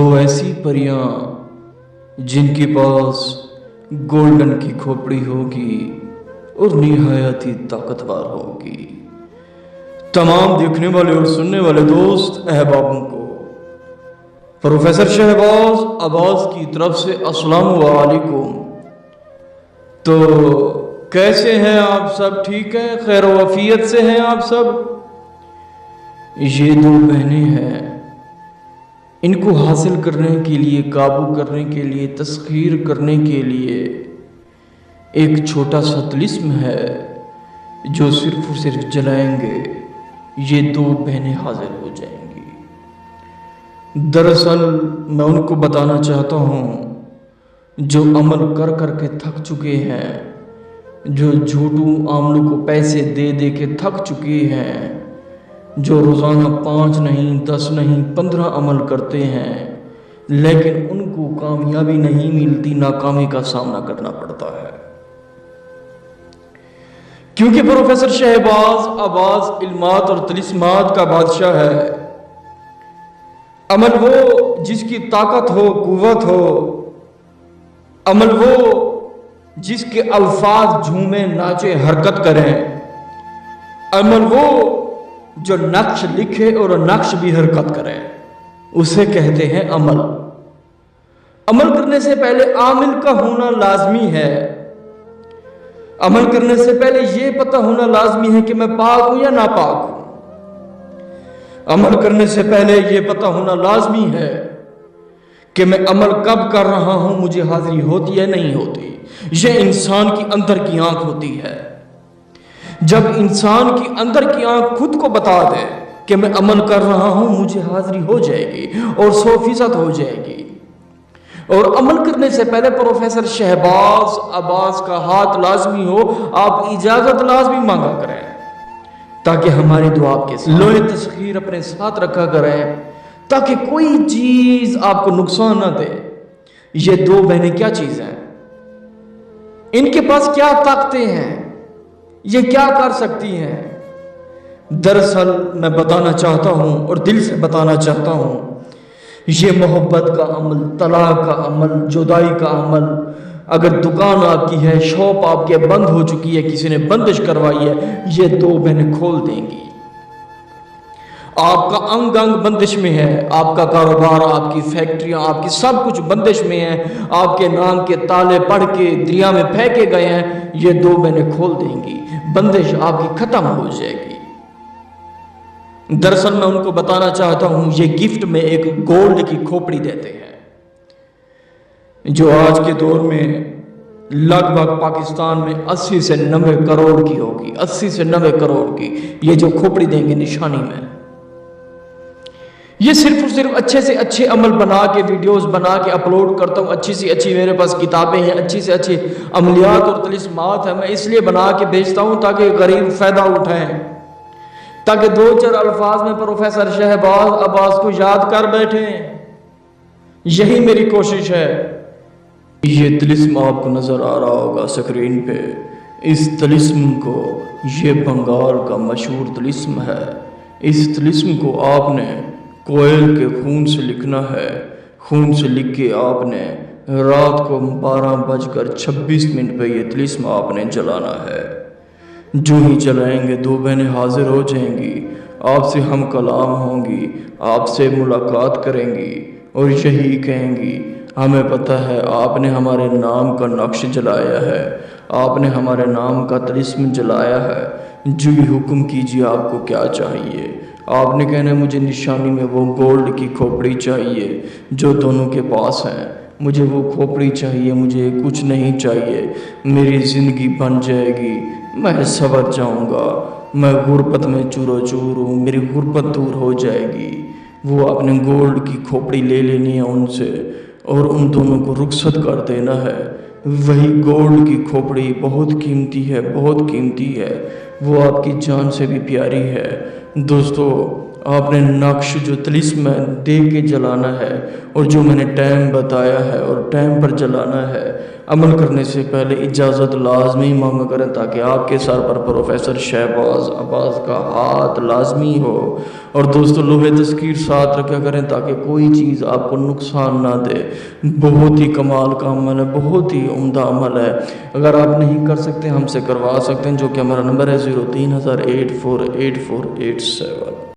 दो ऐसी परियां जिनके पास गोल्डन की खोपड़ी होगी और निहायत ही ताकतवर होगी। तमाम देखने वाले और सुनने वाले दोस्त अहबाबों को प्रोफेसर शहबाज अब्बास की तरफ से अस्सलाम वालेकुम। तो कैसे हैं आप सब? ठीक है, खैर वफियत से हैं आप सब? ये दो बहनें हैं, इनको हासिल करने के लिए, काबू करने के लिए, तस्खीर करने के लिए एक छोटा सा तिलिस्म है जो सिर्फ और सिर्फ जलाएंगे, ये दो बहनें हाजिर हो जाएंगी। दरअसल मैं उनको बताना चाहता हूँ जो अमल कर कर के थक चुके हैं, जो झूठू आमलों को पैसे दे दे के थक चुके हैं, जो रोज़ाना 5 नहीं 10 नहीं 15 अमल करते हैं लेकिन उनको कामयाबी नहीं मिलती, नाकामी का सामना करना पड़ता है। क्योंकि प्रोफेसर शहबाज अब्बास इल्मात और तिलिस्मात का बादशाह है। अमल वो जिसकी ताकत हो, कुव्वत हो, अमल वो जिसके अल्फाज झूमे, नाचे, हरकत करें, अमल वो जो नक्श लिखे और नक्श भी हरकत करे, उसे कहते हैं अमल। अमल करने से पहले आमिल का होना लाजमी है। अमल करने से पहले यह पता होना लाजमी है कि मैं पाक हूं या नापाक हूं। अमल करने से पहले यह पता होना लाजमी है कि मैं अमल कब कर रहा हूं, मुझे हाजिरी होती है नहीं होती। यह इंसान की अंदर की आंख होती है। जब इंसान की अंदर की आंख खुद को बता दे कि मैं अमल कर रहा हूं, मुझे हाजिरी हो जाएगी और 100% हो जाएगी। और अमल करने से पहले प्रोफेसर शहबाज अब्बास का हाथ लाजमी हो, आप इजाजत लाजमी मांगा करें ताकि हमारी दुआ के साथ लोहे तस्खीर अपने साथ रखा करें ताकि कोई चीज आपको नुकसान ना दे। ये दो बहनें क्या चीज हैं, इनके पास क्या ताकतें हैं, ये क्या कर सकती हैं? दरअसल मैं बताना चाहता हूं और दिल से बताना चाहता हूं, ये मोहब्बत का अमल, तलाक का अमल, जुदाई का अमल, अगर दुकान आपकी है, शॉप आपके बंद हो चुकी है, किसी ने बंदिश करवाई है, ये दो बहनें खोल देंगी। आपका अंग अंग बंदिश में है, आपका कारोबार, आपकी फैक्ट्रियां, आपकी सब कुछ बंदिश में है, आपके नाम के ताले पढ़ के दरिया में फेंके गए हैं, ये दो बहनें खोल देंगी, बंदिश आपकी खत्म हो जाएगी। दरअसल मैं उनको बताना चाहता हूं, ये गिफ्ट में एक गोल्ड की खोपड़ी देते हैं जो आज के दौर में लगभग पाकिस्तान में 80 से 90 करोड़ की होगी, 80 से 90 करोड़ की ये जो खोपड़ी देंगे निशानी में। ये सिर्फ और सिर्फ अच्छे से अच्छे अमल बना के, वीडियोस बना के अपलोड करता हूँ। अच्छी सी अच्छी मेरे पास किताबें हैं, अच्छी से अच्छी अमलियात और तिलिस्मात है। मैं इसलिए बना के भेजता हूँ ताकि गरीब फायदा उठाएं, ताकि 2-4 अल्फाज में प्रोफेसर शहबाज अब्बास को याद कर बैठें। यही मेरी कोशिश है। ये तिलिस्म आपको नजर आ रहा होगा स्क्रीन पे। इस तिलिस्म को, ये बंगाल का मशहूर तिलिस्म है। इस तिलिस्म को आपने कोयल के खून से लिखना है। खून से लिख के आपने रात को 12:26 पे ये तिलिस्म आपने जलाना है। जो ही जलाएंगे दो बहनें हाजिर हो जाएंगी, आपसे हम कलाम होंगी, आपसे मुलाकात करेंगी और यही कहेंगी, हमें पता है आपने हमारे नाम का नक्श जलाया है, आपने हमारे नाम का तिलिस्म जलाया है, जो ही हुक्म कीजिए, आपको क्या चाहिए। आपने कहना मुझे निशानी में वो गोल्ड की खोपड़ी चाहिए जो दोनों के पास है, मुझे वो खोपड़ी चाहिए, मुझे कुछ नहीं चाहिए, मेरी ज़िंदगी बन जाएगी, मैं सवर जाऊंगा, मैं गुर्बत में चूरो चूर हूँ, मेरी गुर्बत दूर हो जाएगी। वो आपने गोल्ड की खोपड़ी ले लेनी है उनसे और उन दोनों को रुखसत कर देना है। वही गोल्ड की खोपड़ी बहुत कीमती है, बहुत कीमती है, वो आपकी जान से भी प्यारी है। दोस्तों, آپ نے نقش جو طلسم ہے دے کے جلانا ہے، اور جو میں نے ٹائم بتایا ہے اور ٹائم پر جلانا ہے۔ عمل کرنے سے پہلے اجازت لازمی مانگا کریں تاکہ آپ کے سر پر پروفیسر شہباز عباس کا ہاتھ لازمی ہو۔ اور دوستو لوح تذکیر ساتھ رکھا کریں تاکہ کوئی چیز آپ کو نقصان نہ دے۔ بہت ہی کمال کا عمل ہے، بہت ہی عمدہ عمل ہے۔ اگر آپ نہیں کر سکتے ہم سے کروا سکتے ہیں، جو کہ ہمارا نمبر ہے 03,008,48487۔